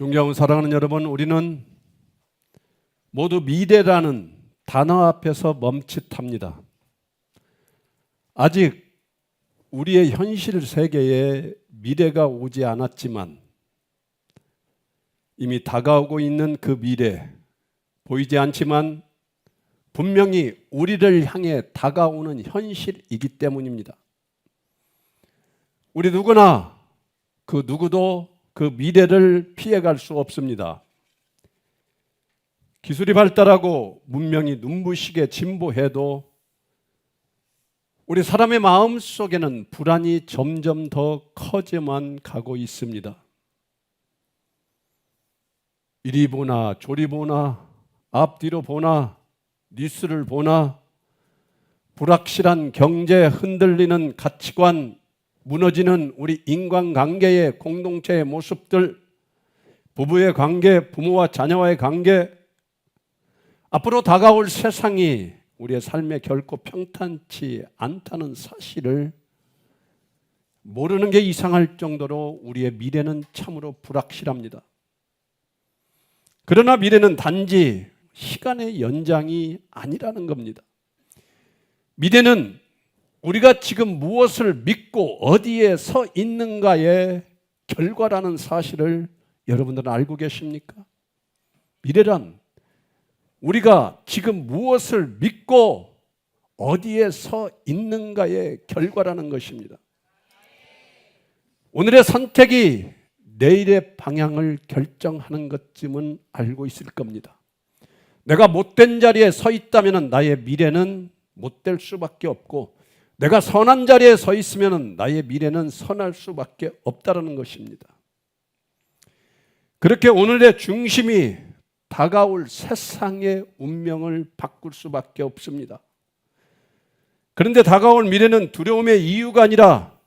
존경하는 사랑하는 여러분, 우리는 모두 미래라는 단어 앞에서 멈칫합니다. 아직 우리의 현실 세계에 미래가 오지 않았지만 이미 다가오고 있는 그 미래, 보이지 않지만 분명히 우리를 향해 다가오는 현실이기 때문입니다. 우리 누구나 그 누구도 그 미래를 피해갈 수 없습니다. 기술이 발달하고 문명이 눈부시게 진보해도 우리 사람의 마음 속에는 불안이 점점 더 커져만 가고 있습니다. 이리 보나 저리 보나 앞뒤로 보나 뉴스를 보나 불확실한 경제, 흔들리는 가치관, 무너지는 우리 인간관계의 공동체의 모습들, 부부의 관계, 부모와 자녀와의 관계, 앞으로 다가올 세상이 우리의 삶에 결코 평탄치 않다는 사실을 모르는 게 이상할 정도로 우리의 미래는 참으로 불확실합니다. 그러나 미래는 단지 시간의 연장이 아니라는 겁니다. 미래는 우리가 지금 무엇을 믿고 어디에 서 있는가의 결과라는 사실을 여러분들은 알고 계십니까? 미래란 우리가 지금 무엇을 믿고 어디에 서 있는가의 결과라는 것입니다. 오늘의 선택이 내일의 방향을 결정하는 것쯤은 알고 있을 겁니다. 내가 못된 자리에 서 있다면 나의 미래는 못될 수밖에 없고, 내가 선한 자리에 서 있으면 나의 미래는 선할 수밖에 없다는 것입니다. 그렇게 오늘의 중심이 다가올 세상의 운명을 바꿀 수밖에 없습니다. 그런데 다가올 미래는 두려움의 이유가 아니라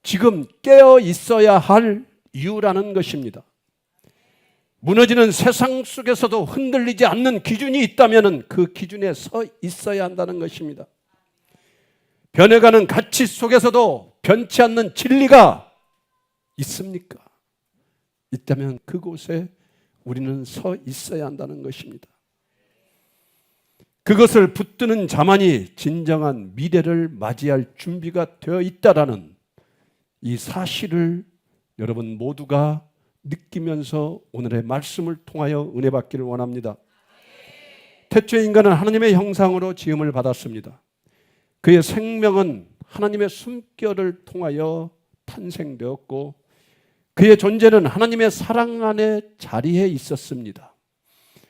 지금 깨어 있어야 할 이유라는 것입니다. 무너지는 세상 속에서도 흔들리지 않는 기준이 있다면 그 기준에 서 있어야 한다는 것입니다. 변해가는 가치 속에서도 변치 않는 진리가 있습니까? 있다면 그곳에 우리는 서 있어야 한다는 것입니다. 그것을 붙드는 자만이 진정한 미래를 맞이할 준비가 되어 있다라는 이 사실을 여러분 모두가 느끼면서 오늘의 말씀을 통하여 은혜 받기를 원합니다. 태초에 인간은 하나님의 형상으로 지음을 받았습니다. 그의 생명은 하나님의 숨결을 통하여 탄생되었고 그의 존재는 하나님의 사랑 안에 자리해 있었습니다.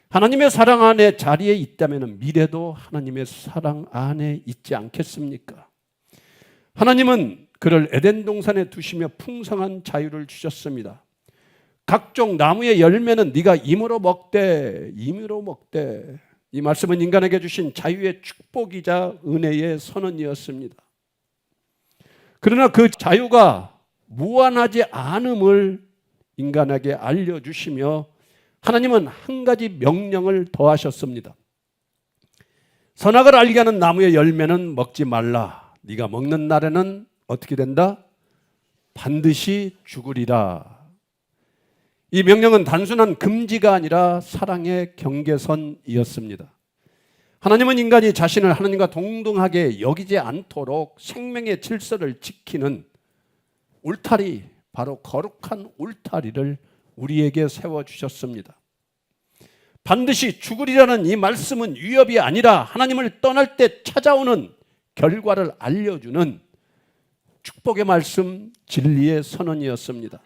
하나님의 사랑 안에 자리해 있다면 미래도 하나님의 사랑 안에 있지 않겠습니까? 하나님은 그를 에덴 동산에 두시며 풍성한 자유를 주셨습니다. 각종 나무의 열매는 네가 임으로 먹되 임으로 먹되. 이 말씀은 인간에게 주신 자유의 축복이자 은혜의 선언이었습니다. 그러나 그 자유가 무한하지 않음을 인간에게 알려주시며 하나님은 한 가지 명령을 더하셨습니다. 선악을 알게 하는 나무의 열매는 먹지 말라. 네가 먹는 날에는 어떻게 된다? 반드시 죽으리라. 이 명령은 단순한 금지가 아니라 사랑의 경계선이었습니다. 하나님은 인간이 자신을 하나님과 동등하게 여기지 않도록 생명의 질서를 지키는 울타리, 바로 거룩한 울타리를 우리에게 세워주셨습니다. 반드시 죽으리라는 이 말씀은 위협이 아니라 하나님을 떠날 때 찾아오는 결과를 알려주는 축복의 말씀, 진리의 선언이었습니다.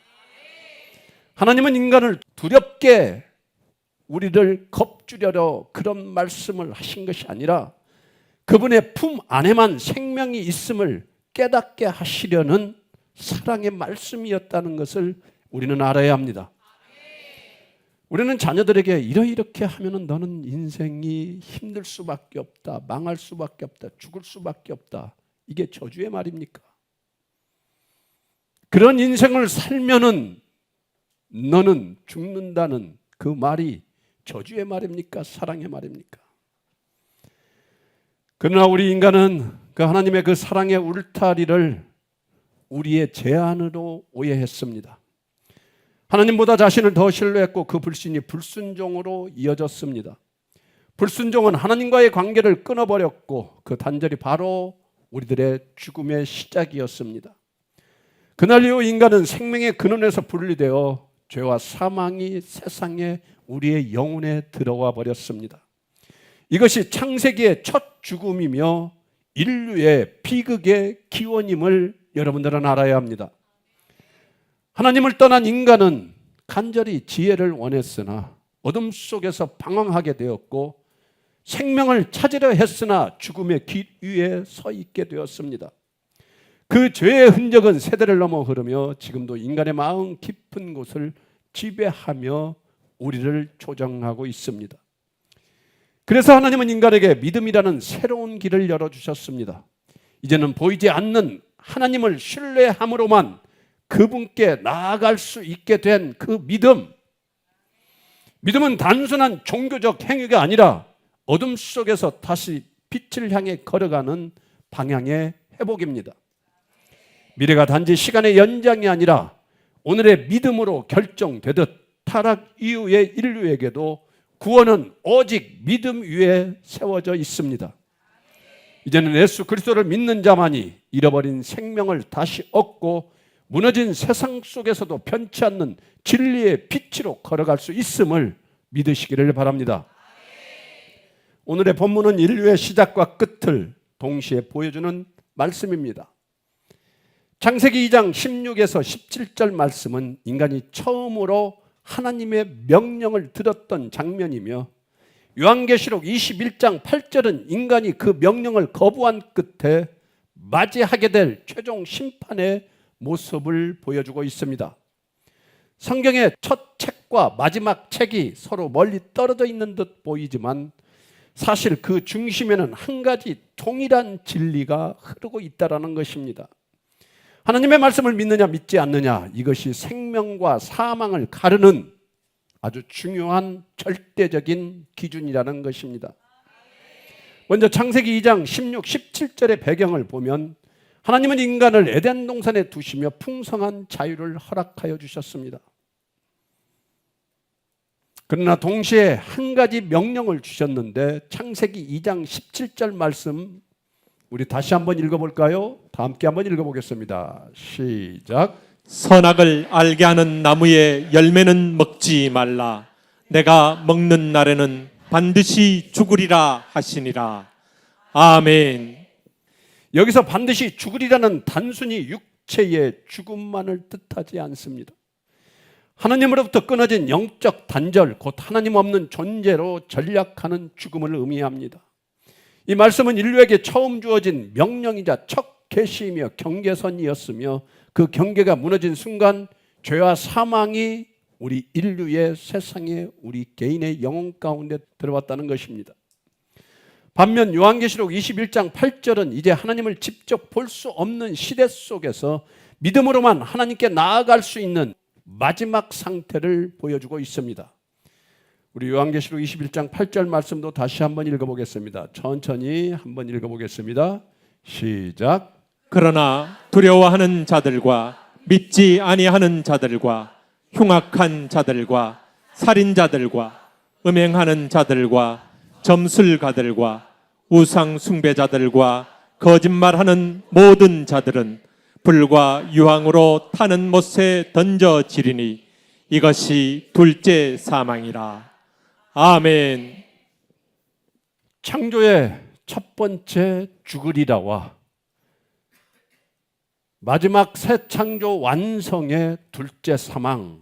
하나님은 인간을 두렵게 우리를 겁주려러 그런 말씀을 하신 것이 아니라 그분의 품 안에만 생명이 있음을 깨닫게 하시려는 사랑의 말씀이었다는 것을 우리는 알아야 합니다. 우리는 자녀들에게 이렇게 하면 너는 인생이 힘들 수밖에 없다, 망할 수밖에 없다, 죽을 수밖에 없다. 이게 저주의 말입니까? 그런 인생을 살면은 너는 죽는다는 그 말이 저주의 말입니까? 사랑의 말입니까? 그러나 우리 인간은 그 하나님의 그 사랑의 울타리를 우리의 제안으로 오해했습니다. 하나님보다 자신을 더 신뢰했고 그 불신이 불순종으로 이어졌습니다. 불순종은 하나님과의 관계를 끊어버렸고 그 단절이 바로 우리들의 죽음의 시작이었습니다. 그날 이후 인간은 생명의 근원에서 분리되어 죄와 사망이 세상에 우리의 영혼에 들어와 버렸습니다. 이것이 창세기의 첫 죽음이며 인류의 비극의 기원임을 여러분들은 알아야 합니다. 하나님을 떠난 인간은 간절히 지혜를 원했으나 어둠 속에서 방황하게 되었고 생명을 찾으려 했으나 죽음의 길 위에 서 있게 되었습니다. 그 죄의 흔적은 세대를 넘어 흐르며 지금도 인간의 마음 깊은 곳을 지배하며 우리를 조정하고 있습니다. 그래서 하나님은 인간에게 믿음이라는 새로운 길을 열어주셨습니다. 이제는 보이지 않는 하나님을 신뢰함으로만 그분께 나아갈 수 있게 된 그 믿음은 단순한 종교적 행위가 아니라 어둠 속에서 다시 빛을 향해 걸어가는 방향의 회복입니다. 미래가 단지 시간의 연장이 아니라 오늘의 믿음으로 결정되듯 타락 이후의 인류에게도 구원은 오직 믿음 위에 세워져 있습니다. 이제는 예수 그리스도를 믿는 자만이 잃어버린 생명을 다시 얻고 무너진 세상 속에서도 편치 않는 진리의 빛으로 걸어갈 수 있음을 믿으시기를 바랍니다. 오늘의 본문은 인류의 시작과 끝을 동시에 보여주는 말씀입니다. 창세기 2장 16에서 17절 말씀은 인간이 처음으로 하나님의 명령을 들었던 장면이며 요한계시록 21장 8절은 인간이 그 명령을 거부한 끝에 맞이하게 될 최종 심판의 모습을 보여주고 있습니다. 성경의 첫 책과 마지막 책이 서로 멀리 떨어져 있는 듯 보이지만 사실 그 중심에는 한 가지 동일한 진리가 흐르고 있다는 것입니다. 하나님의 말씀을 믿느냐 믿지 않느냐, 이것이 생명과 사망을 가르는 아주 중요한 절대적인 기준이라는 것입니다. 먼저 창세기 2장 16, 17절의 배경을 보면 하나님은 인간을 에덴 동산에 두시며 풍성한 자유를 허락하여 주셨습니다. 그러나 동시에 한 가지 명령을 주셨는데 창세기 2장 17절 말씀 우리 다시 한번 읽어볼까요? 다 함께 한번 읽어보겠습니다. 시작. 선악을 알게 하는 나무의 열매는 먹지 말라. 내가 먹는 날에는 반드시 죽으리라 하시니라. 아멘. 여기서 반드시 죽으리라는 단순히 육체의 죽음만을 뜻하지 않습니다. 하나님으로부터 끊어진 영적 단절, 곧 하나님 없는 존재로 전락하는 죽음을 의미합니다. 이 말씀은 인류에게 처음 주어진 명령이자 첫 계시이며 경계선이었으며 그 경계가 무너진 순간 죄와 사망이 우리 인류의 세상에 우리 개인의 영혼 가운데 들어왔다는 것입니다. 반면 요한계시록 21장 8절은 이제 하나님을 직접 볼 수 없는 시대 속에서 믿음으로만 하나님께 나아갈 수 있는 마지막 상태를 보여주고 있습니다. 우리 요한계시록 21장 8절 말씀도 다시 한번 읽어보겠습니다. 천천히 한번 읽어보겠습니다. 시작. 그러나 두려워하는 자들과 믿지 아니하는 자들과 흉악한 자들과 살인자들과 음행하는 자들과 점술가들과 우상 숭배자들과 거짓말하는 모든 자들은 불과 유황으로 타는 못에 던져지리니 이것이 둘째 사망이라. 아멘. 창조의 첫 번째 죽으리라와 마지막 새 창조 완성의 둘째 사망,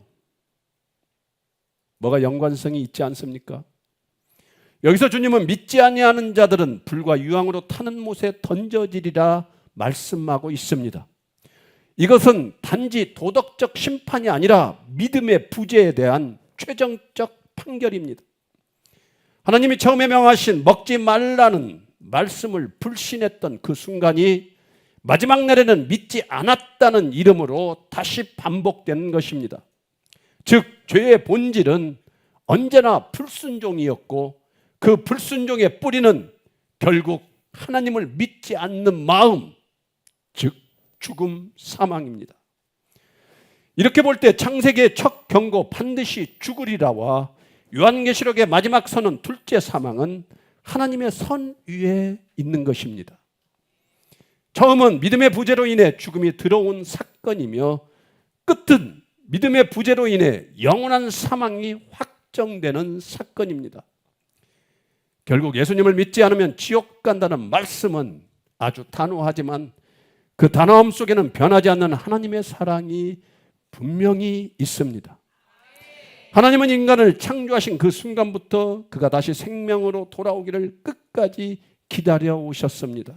뭐가 연관성이 있지 않습니까? 여기서 주님은 믿지 아니하는 자들은 불과 유황으로 타는 못에 던져지리라 말씀하고 있습니다. 이것은 단지 도덕적 심판이 아니라 믿음의 부재에 대한 최종적 판결입니다. 하나님이 처음에 명하신 먹지 말라는 말씀을 불신했던 그 순간이 마지막 날에는 믿지 않았다는 이름으로 다시 반복되는 것입니다. 즉 죄의 본질은 언제나 불순종이었고 그 불순종의 뿌리는 결국 하나님을 믿지 않는 마음, 즉 죽음, 사망입니다. 이렇게 볼 때 창세기의 첫 경고 반드시 죽으리라와 요한계시록의 마지막 선언 둘째 사망은 하나님의 선 위에 있는 것입니다. 처음은 믿음의 부재로 인해 죽음이 들어온 사건이며 끝은 믿음의 부재로 인해 영원한 사망이 확정되는 사건입니다. 결국 예수님을 믿지 않으면 지옥 간다는 말씀은 아주 단호하지만 그 단호함 속에는 변하지 않는 하나님의 사랑이 분명히 있습니다. 하나님은 인간을 창조하신 그 순간부터 그가 다시 생명으로 돌아오기를 끝까지 기다려 오셨습니다.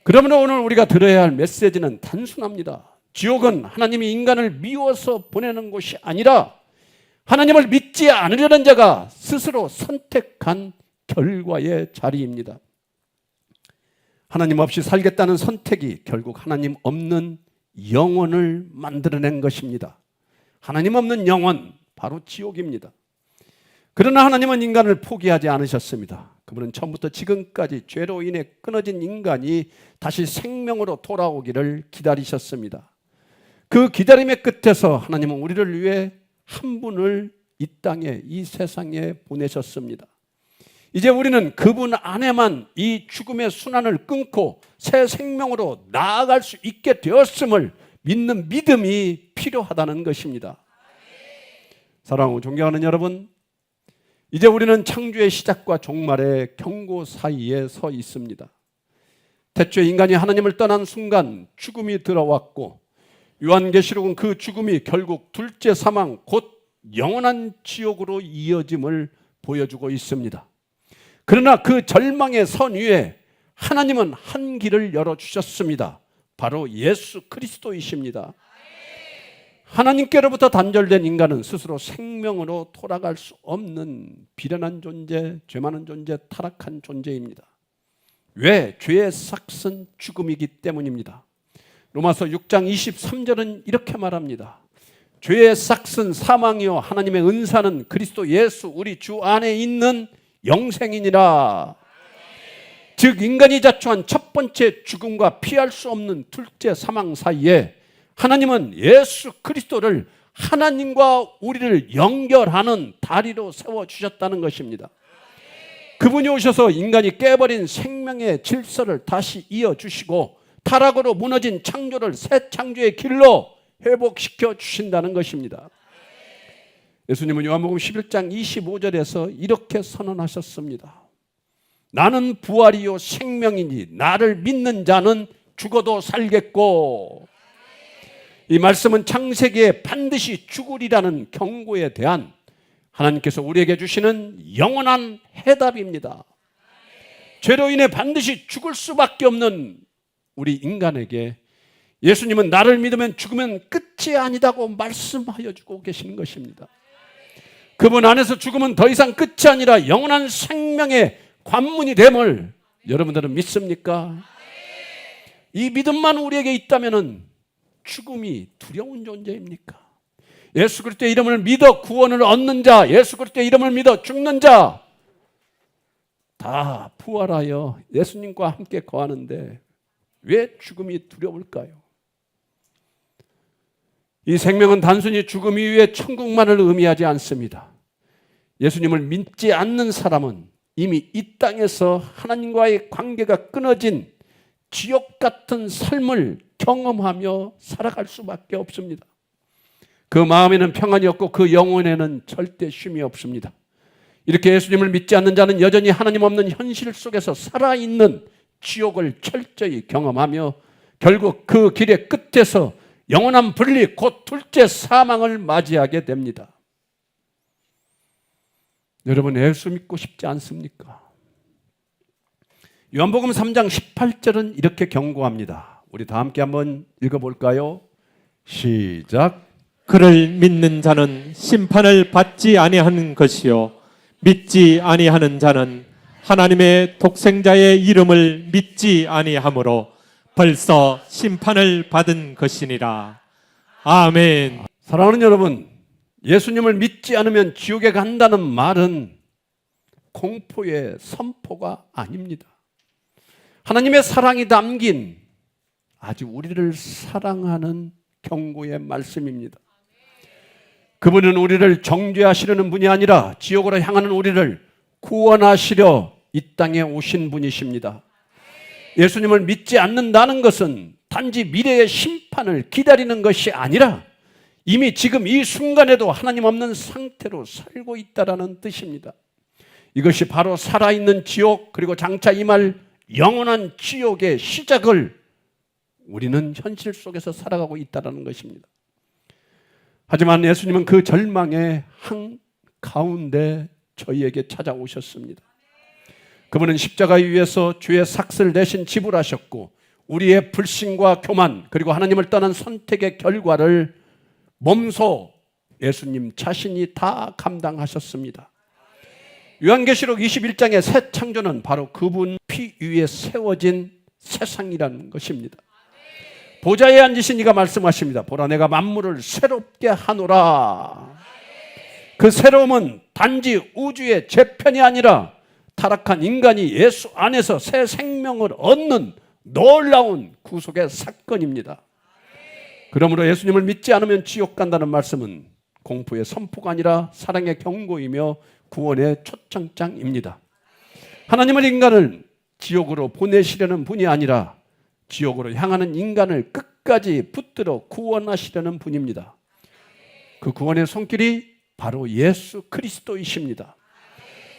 그러므로 오늘 우리가 들어야 할 메시지는 단순합니다. 지옥은 하나님이 인간을 미워서 보내는 곳이 아니라 하나님을 믿지 않으려는 자가 스스로 선택한 결과의 자리입니다. 하나님 없이 살겠다는 선택이 결국 하나님 없는 영혼을 만들어낸 것입니다. 하나님 없는 영혼, 바로 지옥입니다. 그러나 하나님은 인간을 포기하지 않으셨습니다. 그분은 처음부터 지금까지 죄로 인해 끊어진 인간이 다시 생명으로 돌아오기를 기다리셨습니다. 그 기다림의 끝에서 하나님은 우리를 위해 한 분을 이 땅에, 이 세상에 보내셨습니다. 이제 우리는 그분 안에만 이 죽음의 순환을 끊고 새 생명으로 나아갈 수 있게 되었음을 믿는 믿음이 필요하다는 것입니다. 사랑하고 존경하는 여러분, 이제 우리는 창조의 시작과 종말의 경고 사이에 서 있습니다. 태초에 인간이 하나님을 떠난 순간 죽음이 들어왔고 요한계시록은 그 죽음이 결국 둘째 사망 곧 영원한 지옥으로 이어짐을 보여주고 있습니다. 그러나 그 절망의 선 위에 하나님은 한 길을 열어주셨습니다. 바로 예수 그리스도이십니다. 하나님께로부터 단절된 인간은 스스로 생명으로 돌아갈 수 없는 비련한 존재, 죄 많은 존재, 타락한 존재입니다. 왜? 죄의 삭은 죽음이기 때문입니다. 로마서 6장 23절은 이렇게 말합니다. 죄의 삭은 사망이요 하나님의 은사는 그리스도 예수 우리 주 안에 있는 영생이니라. 즉 인간이 자초한 첫 번째 죽음과 피할 수 없는 둘째 사망 사이에 하나님은 예수 그리스도를 하나님과 우리를 연결하는 다리로 세워주셨다는 것입니다. 그분이 오셔서 인간이 깨버린 생명의 질서를 다시 이어주시고 타락으로 무너진 창조를 새 창조의 길로 회복시켜 주신다는 것입니다. 예수님은 요한복음 11장 25절에서 이렇게 선언하셨습니다. 나는 부활이요 생명이니 나를 믿는 자는 죽어도 살겠고. 이 말씀은 창세기에 반드시 죽으리라는 경고에 대한 하나님께서 우리에게 주시는 영원한 해답입니다. 죄로 인해 반드시 죽을 수밖에 없는 우리 인간에게 예수님은 나를 믿으면 죽으면 끝이 아니다고 말씀하여 주고 계시는 것입니다. 그분 안에서 죽음은 더 이상 끝이 아니라 영원한 생명의 관문이 됨을 여러분들은 믿습니까? 이 믿음만 우리에게 있다면 죽음이 두려운 존재입니까? 예수 그리스도의 이름을 믿어 구원을 얻는 자, 예수 그리스도의 이름을 믿어 죽는 자 다 부활하여 예수님과 함께 거하는데 왜 죽음이 두려울까요? 이 생명은 단순히 죽음 이후의 천국만을 의미하지 않습니다. 예수님을 믿지 않는 사람은 이미 이 땅에서 하나님과의 관계가 끊어진 지옥 같은 삶을 경험하며 살아갈 수밖에 없습니다. 그 마음에는 평안이 없고 그 영혼에는 절대 쉼이 없습니다. 이렇게 예수님을 믿지 않는 자는 여전히 하나님 없는 현실 속에서 살아있는 지옥을 철저히 경험하며 결국 그 길의 끝에서 영원한 분리 곧 둘째 사망을 맞이하게 됩니다. 여러분 예수 믿고 싶지 않습니까? 요한복음 3장 18절은 이렇게 경고합니다. 우리 다 함께 한번 읽어볼까요? 시작. 그를 믿는 자는 심판을 받지 아니하는 것이요 믿지 아니하는 자는 하나님의 독생자의 이름을 믿지 아니하므로 벌써 심판을 받은 것이니라. 아멘. 사랑하는 여러분, 예수님을 믿지 않으면 지옥에 간다는 말은 공포의 선포가 아닙니다. 하나님의 사랑이 담긴 아주 우리를 사랑하는 경고의 말씀입니다. 그분은 우리를 정죄하시려는 분이 아니라 지옥으로 향하는 우리를 구원하시려 이 땅에 오신 분이십니다. 예수님을 믿지 않는다는 것은 단지 미래의 심판을 기다리는 것이 아니라 이미 지금 이 순간에도 하나님 없는 상태로 살고 있다라는 뜻입니다. 이것이 바로 살아있는 지옥, 그리고 장차 임할 영원한 지옥의 시작을 우리는 현실 속에서 살아가고 있다는 것입니다. 하지만 예수님은 그 절망의 한가운데 저희에게 찾아오셨습니다. 그분은 십자가 위에서 주의 삭슬 대신 지불하셨고 우리의 불신과 교만 그리고 하나님을 떠난 선택의 결과를 몸소 예수님 자신이 다 감당하셨습니다. 요한계시록 21장의 새 창조는 바로 그분 피 위에 세워진 세상이라는 것입니다. 보좌에 앉으신 이가 말씀하십니다. 보라, 내가 만물을 새롭게 하노라. 그 새로움은 단지 우주의 재편이 아니라 타락한 인간이 예수 안에서 새 생명을 얻는 놀라운 구속의 사건입니다. 그러므로 예수님을 믿지 않으면 지옥 간다는 말씀은 공포의 선포가 아니라 사랑의 경고이며 구원의 초청장입니다. 하나님은 인간을 지옥으로 보내시려는 분이 아니라 지옥으로 향하는 인간을 끝까지 붙들어 구원하시려는 분입니다. 그 구원의 손길이 바로 예수 그리스도이십니다.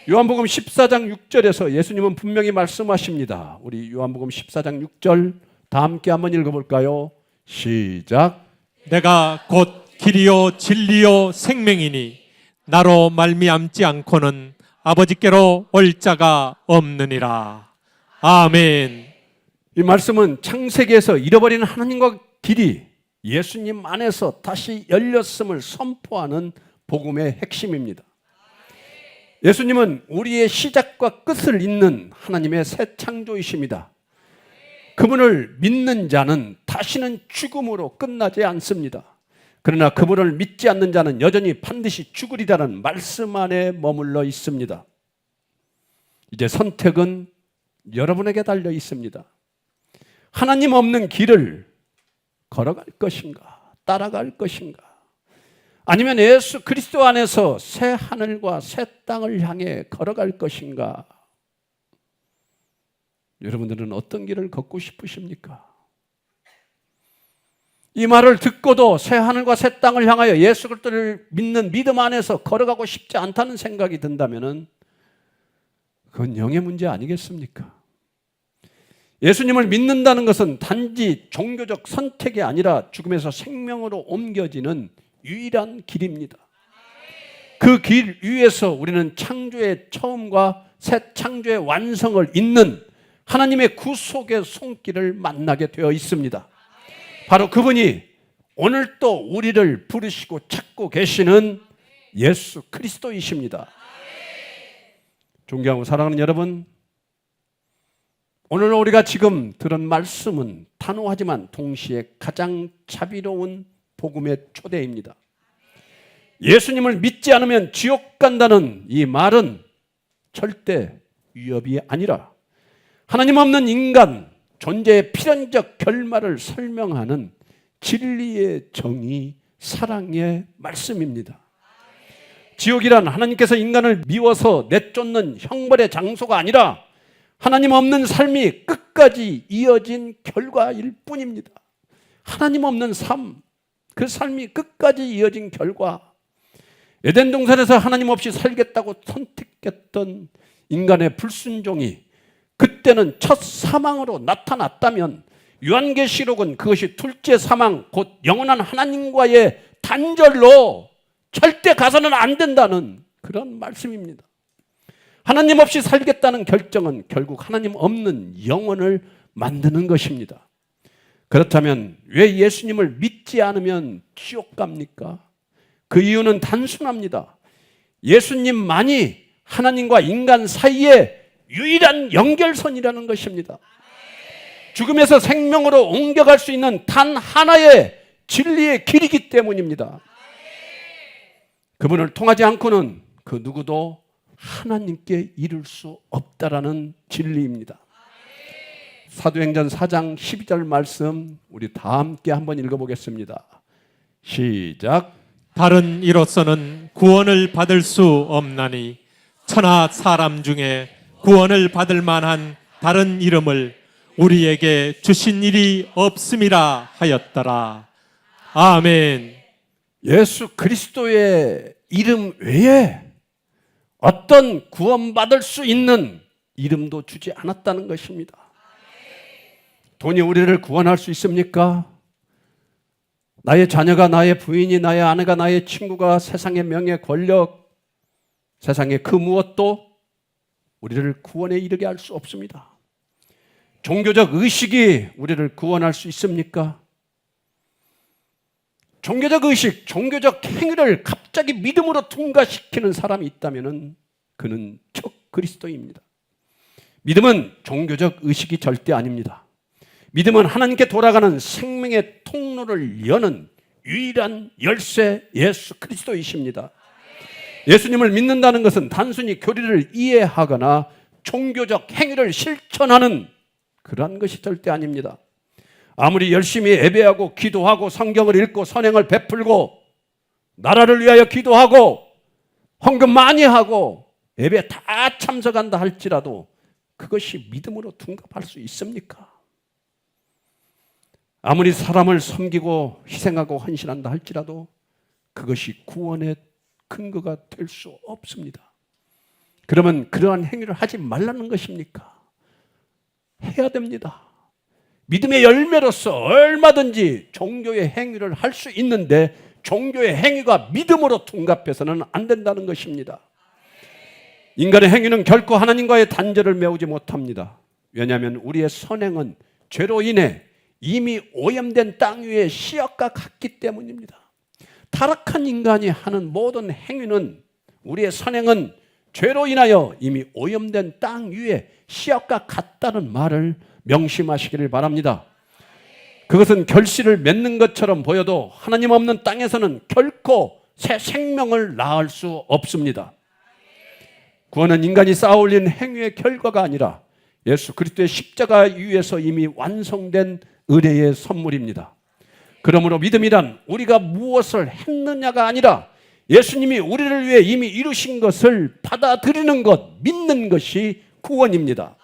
요한복음 14장 6절에서 예수님은 분명히 말씀하십니다. 우리 요한복음 14장 6절 다 함께 한번 읽어볼까요? 시작. 내가 곧 길이요 진리요 생명이니 나로 말미암지 않고는 아버지께로 올 자가 없느니라. 아멘. 이 말씀은 창세기에서 잃어버린 하나님과 길이 예수님 안에서 다시 열렸음을 선포하는 복음의 핵심입니다. 예수님은 우리의 시작과 끝을 잇는 하나님의 새 창조이십니다. 그분을 믿는 자는 다시는 죽음으로 끝나지 않습니다. 그러나 그분을 믿지 않는 자는 여전히 반드시 죽으리라는 말씀 안에 머물러 있습니다. 이제 선택은 여러분에게 달려 있습니다. 하나님 없는 길을 걸어갈 것인가, 따라갈 것인가, 아니면 예수 그리스도 안에서 새 하늘과 새 땅을 향해 걸어갈 것인가? 여러분들은 어떤 길을 걷고 싶으십니까? 이 말을 듣고도 새 하늘과 새 땅을 향하여 예수 그리스도를 믿는 믿음 안에서 걸어가고 싶지 않다는 생각이 든다면 그건 영의 문제 아니겠습니까? 예수님을 믿는다는 것은 단지 종교적 선택이 아니라 죽음에서 생명으로 옮겨지는 유일한 길입니다. 그 길 위에서 우리는 창조의 처음과 새 창조의 완성을 잇는 하나님의 구속의 손길을 만나게 되어 있습니다. 바로 그분이 오늘 또 우리를 부르시고 찾고 계시는 예수 그리스도이십니다. 존경하고 사랑하는 여러분, 오늘 우리가 지금 들은 말씀은 단호하지만 동시에 가장 자비로운 복음의 초대입니다. 예수님을 믿지 않으면 지옥 간다는 이 말은 절대 위협이 아니라 하나님 없는 인간 존재의 필연적 결말을 설명하는 진리의 정의, 사랑의 말씀입니다. 지옥이란 하나님께서 인간을 미워서 내쫓는 형벌의 장소가 아니라 하나님 없는 삶이 끝까지 이어진 결과일 뿐입니다. 하나님 없는 삶, 그 삶이 끝까지 이어진 결과. 에덴 동산에서 하나님 없이 살겠다고 선택했던 인간의 불순종이 그때는 첫 사망으로 나타났다면 요한계시록은 그것이 둘째 사망, 곧 영원한 하나님과의 단절로 절대 가서는 안 된다는 그런 말씀입니다. 하나님 없이 살겠다는 결정은 결국 하나님 없는 영혼을 만드는 것입니다. 그렇다면 왜 예수님을 믿지 않으면 지옥 갑니까? 그 이유는 단순합니다. 예수님만이 하나님과 인간 사이에 유일한 연결선이라는 것입니다. 죽음에서 생명으로 옮겨갈 수 있는 단 하나의 진리의 길이기 때문입니다. 그분을 통하지 않고는 그 누구도 하나님께 이룰 수 없다라는 진리입니다. 사도행전 4장 12절 말씀 우리 다 함께 한번 읽어보겠습니다. 시작. 다른 이로서는 구원을 받을 수 없나니 천하 사람 중에 구원을 받을 만한 다른 이름을 우리에게 주신 일이 없음이라 하였더라. 아멘. 예수 그리스도의 이름 외에 어떤 구원받을 수 있는 이름도 주지 않았다는 것입니다. 돈이 우리를 구원할 수 있습니까? 나의 자녀가, 나의 부인이, 나의 아내가, 나의 친구가, 세상의 명예, 권력, 세상의 그 무엇도 우리를 구원에 이르게 할 수 없습니다. 종교적 의식이 우리를 구원할 수 있습니까? 종교적 의식, 종교적 행위를 갑자기 믿음으로 통과시키는 사람이 있다면 그는 적 그리스도입니다. 믿음은 종교적 의식이 절대 아닙니다. 믿음은 하나님께 돌아가는 생명의 통로를 여는 유일한 열쇠 예수 그리스도이십니다. 예수님을 믿는다는 것은 단순히 교리를 이해하거나 종교적 행위를 실천하는 그러한 것이 절대 아닙니다. 아무리 열심히 예배하고 기도하고 성경을 읽고 선행을 베풀고 나라를 위하여 기도하고 헌금 많이 하고 예배 다 참석한다 할지라도 그것이 믿음으로 둔갑할 수 있습니까? 아무리 사람을 섬기고 희생하고 헌신한다 할지라도 그것이 구원의 근거가 될 수 없습니다. 그러면 그러한 행위를 하지 말라는 것입니까? 해야 됩니다. 믿음의 열매로서 얼마든지 종교의 행위를 할 수 있는데 종교의 행위가 믿음으로 둔갑해서는 안 된다는 것입니다. 인간의 행위는 결코 하나님과의 단절을 메우지 못합니다. 왜냐하면 우리의 선행은 죄로 인해 이미 오염된 땅 위의 씨앗과 같기 때문입니다. 타락한 인간이 하는 모든 행위는 우리의 선행은 죄로 인하여 이미 오염된 땅 위에 씨앗과 같다는 말을 명심하시기를 바랍니다. 그것은 결실을 맺는 것처럼 보여도 하나님 없는 땅에서는 결코 새 생명을 낳을 수 없습니다. 구원은 인간이 쌓아올린 행위의 결과가 아니라 예수 그리스도의 십자가 위에서 이미 완성된 은혜의 선물입니다. 그러므로 믿음이란 우리가 무엇을 했느냐가 아니라 예수님이 우리를 위해 이미 이루신 것을 받아들이는 것, 믿는 것이 구원입니다.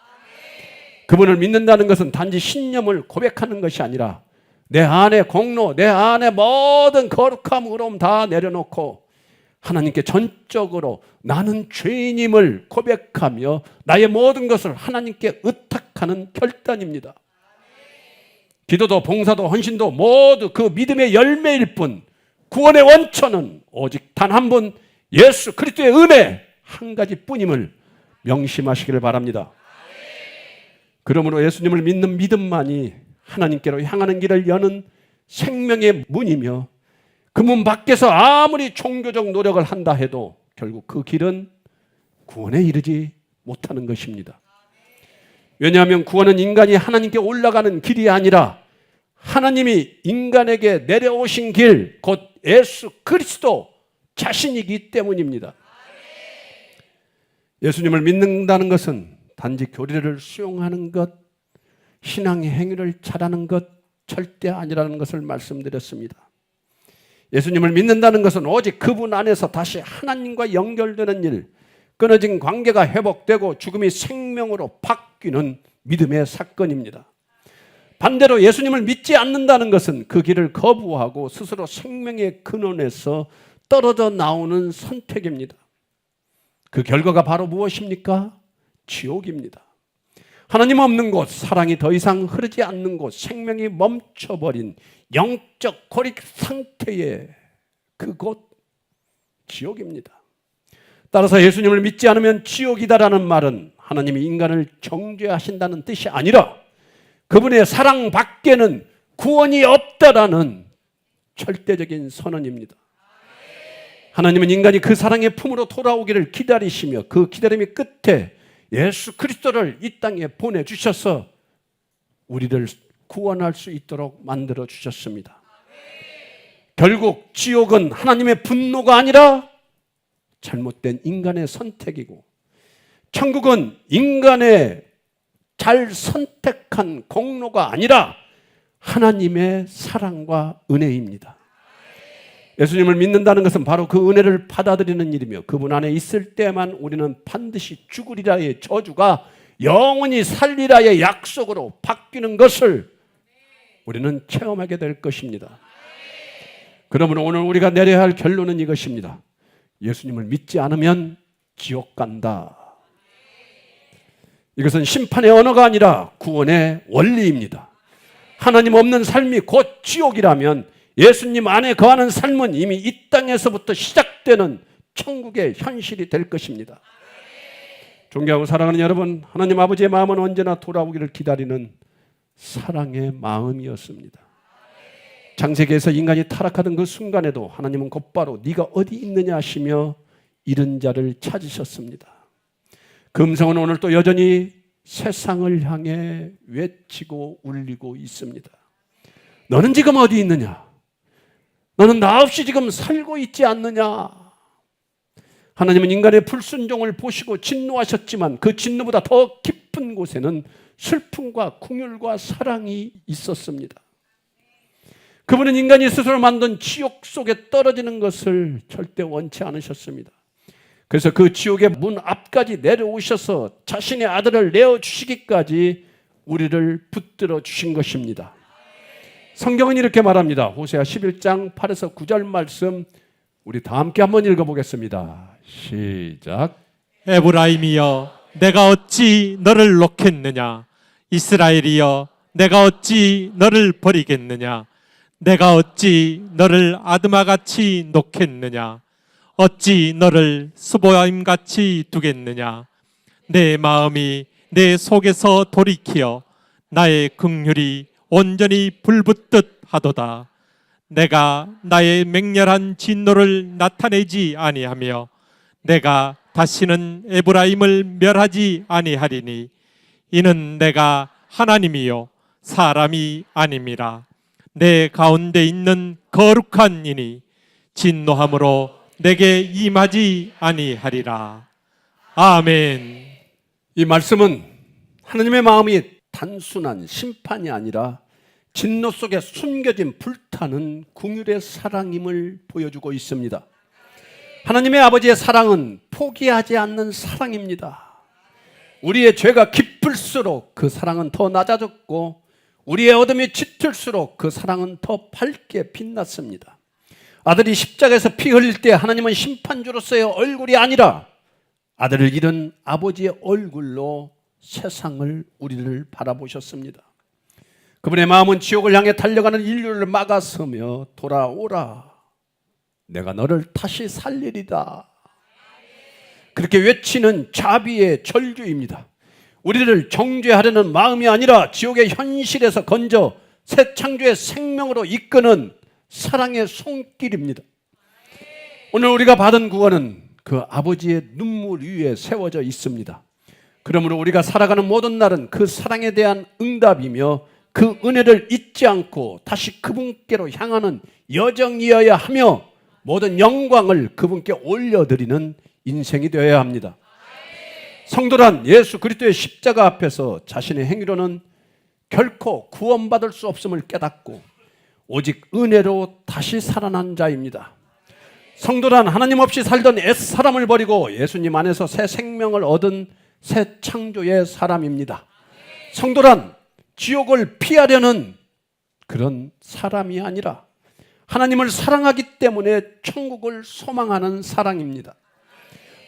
그분을 믿는다는 것은 단지 신념을 고백하는 것이 아니라 내 안의 공로, 내 안의 모든 거룩함, 의로움 다 내려놓고 하나님께 전적으로 나는 죄인임을 고백하며 나의 모든 것을 하나님께 의탁하는 결단입니다. 기도도 봉사도 헌신도 모두 그 믿음의 열매일 뿐 구원의 원천은 오직 단 한 분 예수 그리스도의 은혜 한 가지뿐임을 명심하시기를 바랍니다. 그러므로 예수님을 믿는 믿음만이 하나님께로 향하는 길을 여는 생명의 문이며 그 문 밖에서 아무리 종교적 노력을 한다 해도 결국 그 길은 구원에 이르지 못하는 것입니다. 왜냐하면 구원은 인간이 하나님께 올라가는 길이 아니라 하나님이 인간에게 내려오신 길, 곧 예수 그리스도 자신이기 때문입니다. 예수님을 믿는다는 것은 단지 교리를 수용하는 것, 신앙의 행위를 잘하는 것 절대 아니라는 것을 말씀드렸습니다. 예수님을 믿는다는 것은 오직 그분 안에서 다시 하나님과 연결되는 일, 끊어진 관계가 회복되고 죽음이 생명으로 바뀌는 믿음의 사건입니다. 반대로 예수님을 믿지 않는다는 것은 그 길을 거부하고 스스로 생명의 근원에서 떨어져 나오는 선택입니다. 그 결과가 바로 무엇입니까? 지옥입니다. 하나님 없는 곳, 사랑이 더 이상 흐르지 않는 곳, 생명이 멈춰버린 영적 고립 상태의 그곳, 지옥입니다. 따라서 예수님을 믿지 않으면 지옥이다라는 말은 하나님이 인간을 정죄하신다는 뜻이 아니라 그분의 사랑 밖에는 구원이 없다라는 절대적인 선언입니다. 하나님은 인간이 그 사랑의 품으로 돌아오기를 기다리시며 그 기다림의 끝에 예수 그리스도를 이 땅에 보내주셔서 우리를 구원할 수 있도록 만들어 주셨습니다. 결국 지옥은 하나님의 분노가 아니라 잘못된 인간의 선택이고 천국은 인간의 잘 선택한 착한 공로가 아니라 하나님의 사랑과 은혜입니다. 예수님을 믿는다는 것은 바로 그 은혜를 받아들이는 일이며 그분 안에 있을 때만 우리는 반드시 죽으리라의 저주가 영원히 살리라의 약속으로 바뀌는 것을 우리는 체험하게 될 것입니다. 그러므로 오늘 우리가 내려야 할 결론은 이것입니다. 예수님을 믿지 않으면 지옥 간다. 이것은 심판의 언어가 아니라 구원의 원리입니다. 하나님 없는 삶이 곧 지옥이라면 예수님 안에 거하는 삶은 이미 이 땅에서부터 시작되는 천국의 현실이 될 것입니다. 존경하고 사랑하는 여러분, 하나님 아버지의 마음은 언제나 돌아오기를 기다리는 사랑의 마음이었습니다. 창세기에서 인간이 타락하던 그 순간에도 하나님은 곧바로 네가 어디 있느냐 하시며 잃은 자를 찾으셨습니다. 그 음성은 오늘 또 여전히 세상을 향해 외치고 울리고 있습니다. 너는 지금 어디 있느냐? 너는 나 없이 지금 살고 있지 않느냐? 하나님은 인간의 불순종을 보시고 진노하셨지만 그 진노보다 더 깊은 곳에는 슬픔과 궁율과 사랑이 있었습니다. 그분은 인간이 스스로 만든 지옥 속에 떨어지는 것을 절대 원치 않으셨습니다. 그래서 그 지옥의 문 앞까지 내려오셔서 자신의 아들을 내어주시기까지 우리를 붙들어 주신 것입니다. 성경은 이렇게 말합니다. 호세아 11장 8에서 9절 말씀 우리 다 함께 한번 읽어보겠습니다. 시작. 에브라임이여 내가 어찌 너를 놓겠느냐? 이스라엘이여 내가 어찌 너를 버리겠느냐? 내가 어찌 너를 아드마같이 놓겠느냐? 어찌 너를 스보임같이 두겠느냐? 내 마음이 내 속에서 돌이키어 나의 긍휼이 온전히 불붙듯 하도다. 내가 나의 맹렬한 진노를 나타내지 아니하며 내가 다시는 에브라임을 멸하지 아니하리니 이는 내가 하나님이요 사람이 아님이라. 내 가운데 있는 거룩한 이니 진노함으로 내게 임하지 아니하리라. 아멘. 이 말씀은 하나님의 마음이 단순한 심판이 아니라 진노 속에 숨겨진 불타는 긍휼의 사랑임을 보여주고 있습니다. 하나님의 아버지의 사랑은 포기하지 않는 사랑입니다. 우리의 죄가 깊을수록 그 사랑은 더 낮아졌고 우리의 어둠이 짙을수록 그 사랑은 더 밝게 빛났습니다. 아들이 십자가에서 피 흘릴 때 하나님은 심판주로서의 얼굴이 아니라 아들을 잃은 아버지의 얼굴로 세상을 우리를 바라보셨습니다. 그분의 마음은 지옥을 향해 달려가는 인류를 막아서며 돌아오라 내가 너를 다시 살리리다 그렇게 외치는 자비의 절규입니다. 우리를 정죄하려는 마음이 아니라 지옥의 현실에서 건져 새 창조의 생명으로 이끄는 사랑의 손길입니다. 오늘 우리가 받은 구원은 그 아버지의 눈물 위에 세워져 있습니다. 그러므로 우리가 살아가는 모든 날은 그 사랑에 대한 응답이며 그 은혜를 잊지 않고 다시 그분께로 향하는 여정이어야 하며 모든 영광을 그분께 올려드리는 인생이 되어야 합니다. 성도란 예수 그리스도의 십자가 앞에서 자신의 행위로는 결코 구원받을 수 없음을 깨닫고 오직 은혜로 다시 살아난 자입니다. 성도란 하나님 없이 살던 옛사람을 버리고 예수님 안에서 새 생명을 얻은 새 창조의 사람입니다. 성도란 지옥을 피하려는 그런 사람이 아니라 하나님을 사랑하기 때문에 천국을 소망하는 사랑입니다.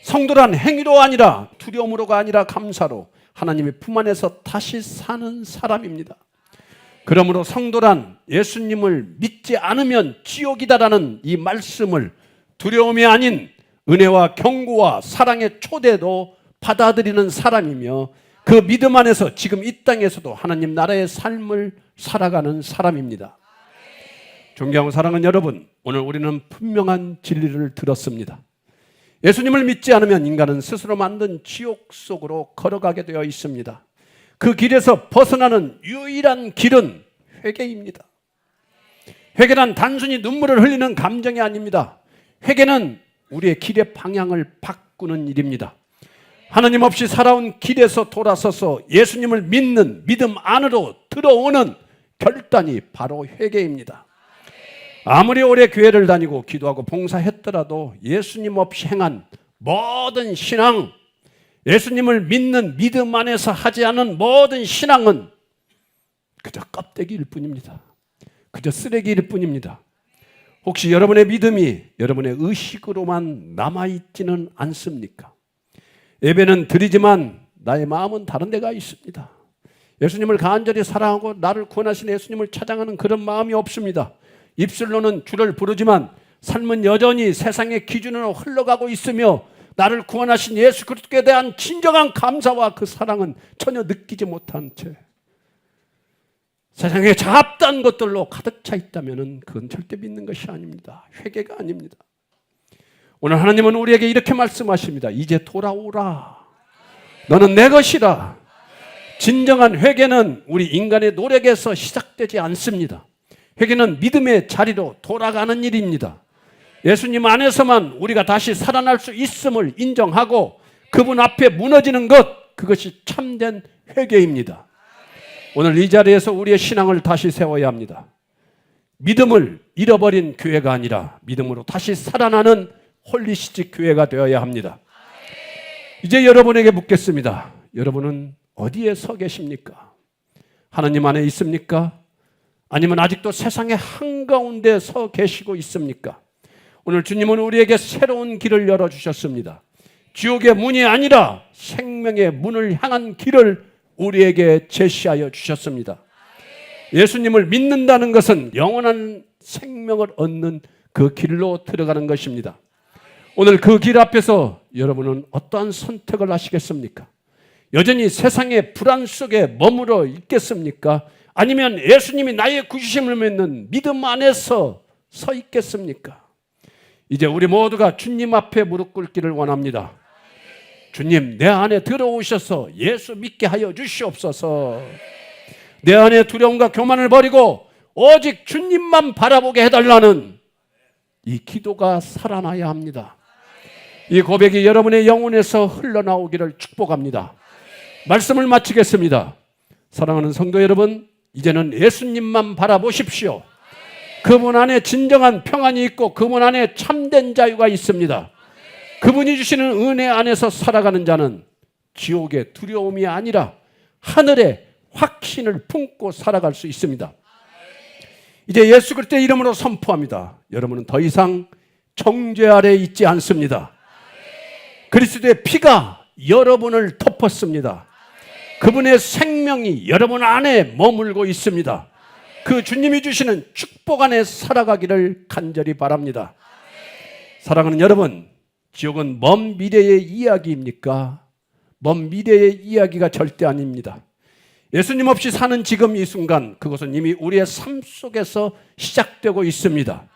성도란 행위로 아니라 두려움으로가 아니라 감사로 하나님의 품 안에서 다시 사는 사람입니다. 그러므로 성도란 예수님을 믿지 않으면 지옥이다라는 이 말씀을 두려움이 아닌 은혜와 경고와 사랑의 초대도 받아들이는 사람이며 그 믿음 안에서 지금 이 땅에서도 하나님 나라의 삶을 살아가는 사람입니다. 존경하고 사랑하는 여러분, 오늘 우리는 분명한 진리를 들었습니다. 예수님을 믿지 않으면 인간은 스스로 만든 지옥 속으로 걸어가게 되어 있습니다. 그 길에서 벗어나는 유일한 길은 회개입니다. 회개란 단순히 눈물을 흘리는 감정이 아닙니다. 회개는 우리의 길의 방향을 바꾸는 일입니다. 하나님 없이 살아온 길에서 돌아서서 예수님을 믿는 믿음 안으로 들어오는 결단이 바로 회개입니다. 아무리 오래 교회를 다니고 기도하고 봉사했더라도 예수님 없이 행한 모든 신앙, 예수님을 믿는 믿음 안에서 하지 않은 모든 신앙은 그저 껍데기일 뿐입니다. 그저 쓰레기일 뿐입니다. 혹시 여러분의 믿음이 여러분의 의식으로만 남아있지는 않습니까? 예배는 드리지만 나의 마음은 다른 데가 있습니다. 예수님을 간절히 사랑하고 나를 구원하신 예수님을 찬양하는 그런 마음이 없습니다. 입술로는 주를 부르지만 삶은 여전히 세상의 기준으로 흘러가고 있으며 나를 구원하신 예수 그리스도에 대한 진정한 감사와 그 사랑은 전혀 느끼지 못한 채 세상에 잡다한 것들로 가득 차 있다면 그건 절대 믿는 것이 아닙니다. 회개가 아닙니다. 오늘 하나님은 우리에게 이렇게 말씀하십니다. 이제 돌아오라. 너는 내 것이라. 진정한 회개는 우리 인간의 노력에서 시작되지 않습니다. 회개는 믿음의 자리로 돌아가는 일입니다. 예수님 안에서만 우리가 다시 살아날 수 있음을 인정하고 그분 앞에 무너지는 것, 그것이 참된 회개입니다. 오늘 이 자리에서 우리의 신앙을 다시 세워야 합니다. 믿음을 잃어버린 교회가 아니라 믿음으로 다시 살아나는 홀리시티 교회가 되어야 합니다. 이제 여러분에게 묻겠습니다. 여러분은 어디에 서 계십니까? 하나님 안에 있습니까? 아니면 아직도 세상의 한가운데 서 계시고 있습니까? 오늘 주님은 우리에게 새로운 길을 열어주셨습니다. 지옥의 문이 아니라 생명의 문을 향한 길을 우리에게 제시하여 주셨습니다. 예수님을 믿는다는 것은 영원한 생명을 얻는 그 길로 들어가는 것입니다. 오늘 그 길 앞에서 여러분은 어떠한 선택을 하시겠습니까? 여전히 세상의 불안 속에 머물러 있겠습니까? 아니면 예수님이 나의 구주심을 믿는 믿음 안에서 서 있겠습니까? 이제 우리 모두가 주님 앞에 무릎 꿇기를 원합니다. 주님, 내 안에 들어오셔서 예수 믿게 하여 주시옵소서. 내 안에 두려움과 교만을 버리고 오직 주님만 바라보게 해달라는 이 기도가 살아나야 합니다. 이 고백이 여러분의 영혼에서 흘러나오기를 축복합니다. 말씀을 마치겠습니다. 사랑하는 성도 여러분, 이제는 예수님만 바라보십시오. 그분 안에 진정한 평안이 있고 그분 안에 참된 자유가 있습니다. 그분이 주시는 은혜 안에서 살아가는 자는 지옥의 두려움이 아니라 하늘의 확신을 품고 살아갈 수 있습니다. 이제 예수 그리스도의 이름으로 선포합니다. 여러분은 더 이상 정죄 아래 있지 않습니다. 그리스도의 피가 여러분을 덮었습니다. 그분의 생명이 여러분 안에 머물고 있습니다. 그 주님이 주시는 축복 안에 살아가기를 간절히 바랍니다. 사랑하는 여러분, 지옥은 먼 미래의 이야기입니까? 먼 미래의 이야기가 절대 아닙니다. 예수님 없이 사는 지금 이 순간, 그것은 이미 우리의 삶 속에서 시작되고 있습니다.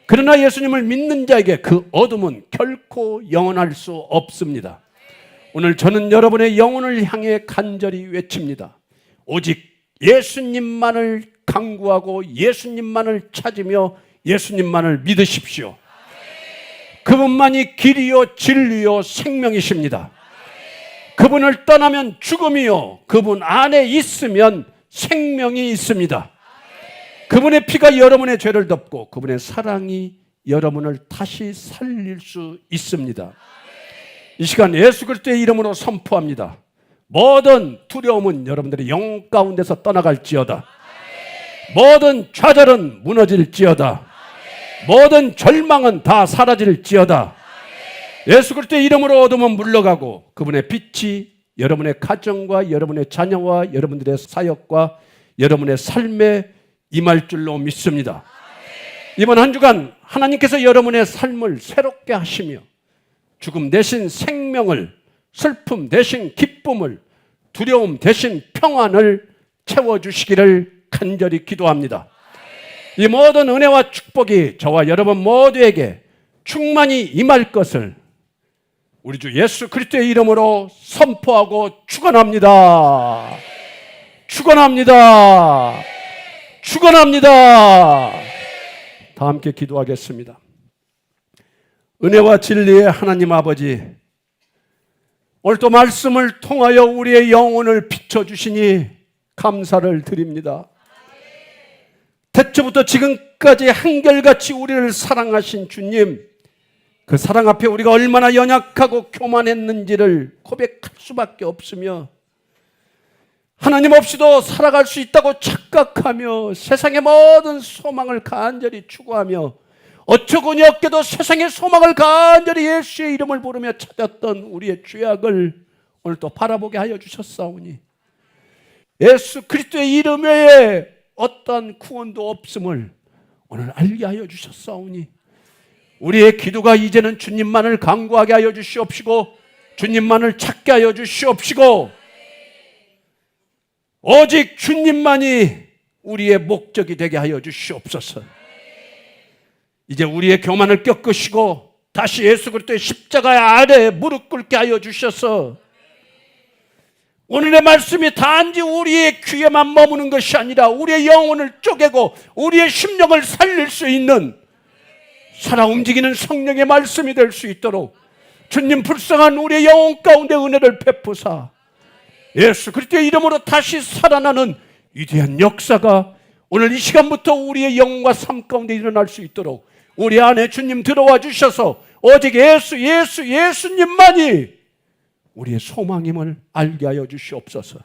그러나 예수님을 믿는 자에게 그 어둠은 결코 영원할 수 없습니다. 오늘 저는 여러분의 영혼을 향해 간절히 외칩니다. 오직 예수님만을 간구하고 예수님만을 찾으며 예수님만을 믿으십시오. 그분만이 길이요 진리요 생명이십니다. 그분을 떠나면 죽음이요, 그분 안에 있으면 생명이 있습니다. 그분의 피가 여러분의 죄를 덮고 그분의 사랑이 여러분을 다시 살릴 수 있습니다. 이 시간 예수 그리스도의 이름으로 선포합니다. 모든 두려움은 여러분들의 영혼 가운데서 떠나갈지어다. 모든 좌절은 무너질지어다. 모든 절망은 다 사라질지어다. 예수 그리스도의 이름으로 어둠은 물러가고 그분의 빛이 여러분의 가정과 여러분의 자녀와 여러분들의 사역과 여러분의 삶에 임할 줄로 믿습니다. 이번 한 주간 하나님께서 여러분의 삶을 새롭게 하시며 죽음 대신 생명을, 슬픔 대신 기쁨을, 두려움 대신 평안을 채워주시기를 간절히 기도합니다. 이 모든 은혜와 축복이 저와 여러분 모두에게 충만히 임할 것을 우리 주 예수 그리스도의 이름으로 선포하고 축원합니다. 축원합니다. 축원합니다. 다 함께 기도하겠습니다. 은혜와 진리의 하나님 아버지, 오늘 또 말씀을 통하여 우리의 영혼을 비춰주시니 감사를 드립니다. 태초부터 지금까지 한결같이 우리를 사랑하신 주님, 그 사랑 앞에 우리가 얼마나 연약하고 교만했는지를 고백할 수밖에 없으며, 하나님 없이도 살아갈 수 있다고 착각하며 세상의 모든 소망을 간절히 추구하며 어처구니 없게도 세상의 소망을 간절히 예수의 이름을 부르며 찾았던 우리의 죄악을 오늘 또 바라보게 하여 주셨사오니, 예수 그리스도의 이름 외에 어떠한 구원도 없음을 오늘 알게 하여 주셨사오니, 우리의 기도가 이제는 주님만을 간구하게 하여 주시옵시고 주님만을 찾게 하여 주시옵시고 오직 주님만이 우리의 목적이 되게 하여 주시옵소서. 이제 우리의 교만을 꺾으시고 다시 예수 그리스도의 십자가 아래 무릎 꿇게 하여 주셔서 오늘의 말씀이 단지 우리의 귀에만 머무는 것이 아니라 우리의 영혼을 쪼개고 우리의 심령을 살릴 수 있는 살아 움직이는 성령의 말씀이 될 수 있도록 주님 불쌍한 우리의 영혼 가운데 은혜를 베푸사 예수 그리스도의 이름으로 다시 살아나는 위대한 역사가 오늘 이 시간부터 우리의 영혼과 삶 가운데 일어날 수 있도록 우리 안에 주님 들어와 주셔서 오직 예수님만이 우리의 소망임을 알게 하여 주시옵소서.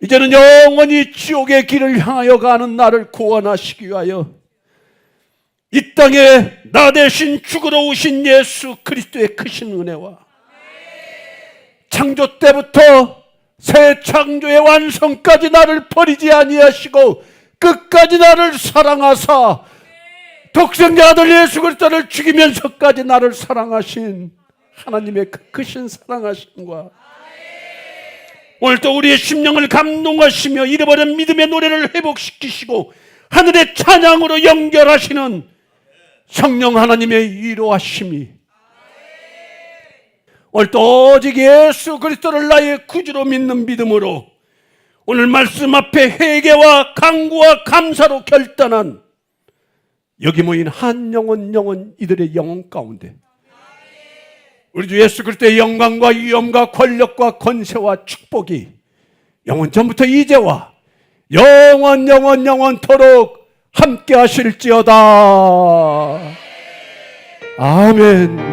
이제는 영원히 지옥의 길을 향하여 가는 나를 구원하시기 위하여 이 땅에 나 대신 죽으러 오신 예수 그리스도의 크신 은혜와 창조 때부터 새 창조의 완성까지 나를 버리지 아니하시고 끝까지 나를 사랑하사 독생자 아들 예수 그리스도를 죽이면서까지 나를 사랑하신 하나님의 그 크신 사랑하심과 오늘 또 우리의 심령을 감동하시며 잃어버린 믿음의 노래를 회복시키시고 하늘의 찬양으로 연결하시는 성령 하나님의 위로하심이 오늘 또 오직 예수 그리스도를 나의 구주로 믿는 믿음으로 오늘 말씀 앞에 회개와 간구와 감사로 결단한 여기 모인 한 영혼 이들의 영혼 가운데 우리 주 예수 그리스도의 영광과 위엄과 권력과 권세와 축복이 영원 전부터 이제와 영원토록 함께 하실지어다. 아멘.